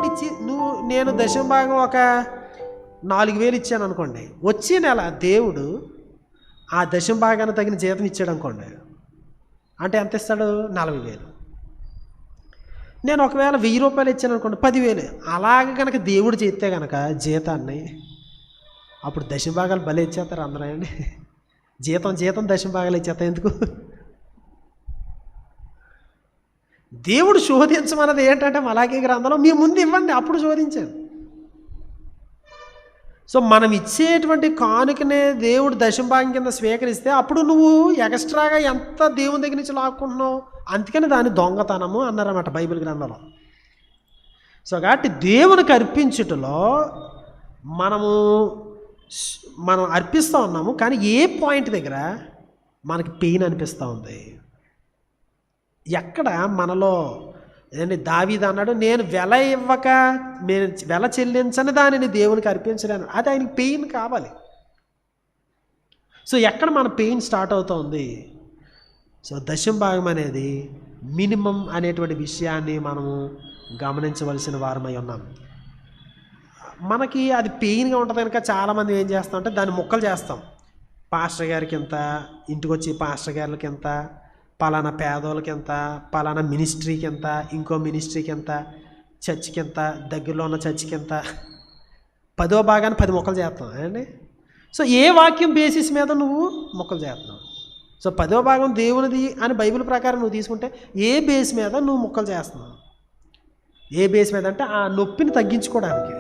దేవుడు ఇచ్చి నేను దశమ భాగం ఒక 4,000 ఇచ్చాను అనుకోండి, వచ్చే నెల దేవుడు ఆ దశమ భాగానికి తగిన జీతం ఇచ్చాడు అనుకోండి, అంటే ఎంత ఇస్తాడు? 40,000. నేను ఒకవేళ 1,000 రూపాయలు ఇచ్చాను అనుకోండి, 10,000. అలాగ కనుక దేవుడు చేస్తే కనుక జీతాన్ని, అప్పుడు దశమ భాగాలు బలి ఇచ్చేస్తారు అందరూ అండి. జీతం దశమ భాగాలు ఇచ్చేస్తా ఎందుకు? దేవుడు శోధించమన్నది ఏంటంటే మలాకీ గ్రంథంలో మీరు ముందు ఇవ్వండి, అప్పుడు శోధించండి. సో మనం ఇచ్చేటువంటి కానుకనే దేవుడు దశమ భాగం కింద స్వీకరిస్తే అప్పుడు నువ్వు ఎక్స్ట్రాగా ఎంత దేవుని దగ్గర నుంచి లాక్కుంటున్నావు, అందుకని దాన్ని దొంగతనము అన్నారన్నమాట బైబిల్ గ్రంథంలో. సో కాబట్టి దేవునికి అర్పించుటలో మనం అర్పిస్తూ ఉన్నాము, కానీ ఏ పాయింట్ దగ్గర మనకి పెయిన్ అనిపిస్తూ ఉంది, ఎక్కడ మనలో ఏంటి? దావీదు అన్నాడు, నేను వెల చెల్లించని దానిని దేవునికి అర్పించలేను. అది ఆయనకి పెయిన్ కావాలి. సో ఎక్కడ మన పెయిన్ స్టార్ట్ అవుతుంది? సో దశమ భాగం అనేది మినిమం అనేటువంటి విషయాన్ని మనము గమనించవలసిన వారమై ఉన్నాం. మనకి అది పెయిన్గా ఉంటుంది కనుక చాలామంది ఏం చేస్తామంటే దాన్ని ముక్కలు చేస్తాం. పాస్టర్ గారికి ఎంత, ఇంటికి వచ్చి పాస్టర్ గారికి ఎంత, పలానా పేదోళ్ళకి ఎంత, పలానా మినిస్ట్రీకి ఎంత, ఇంకో మినిస్ట్రీకి ఎంత, చర్చికి ఎంత, దగ్గరలో ఉన్న చర్చికి ఎంత, 10వ భాగాన్ని 10 ముక్కలు చేస్తాం అండి. సో ఏ వాక్యం బేసిస్ మీద నువ్వు ముక్కలు చేస్తున్నావు? సో 10వ భాగం దేవునిది అని బైబిల్ ప్రకారం నువ్వు తీసుకుంటే ఏ బేస్ మీద నువ్వు ముక్కలు చేస్తున్నావు? ఏ బేస్ మీద అంటే ఆ నొప్పిని తగ్గించుకోవడానికి.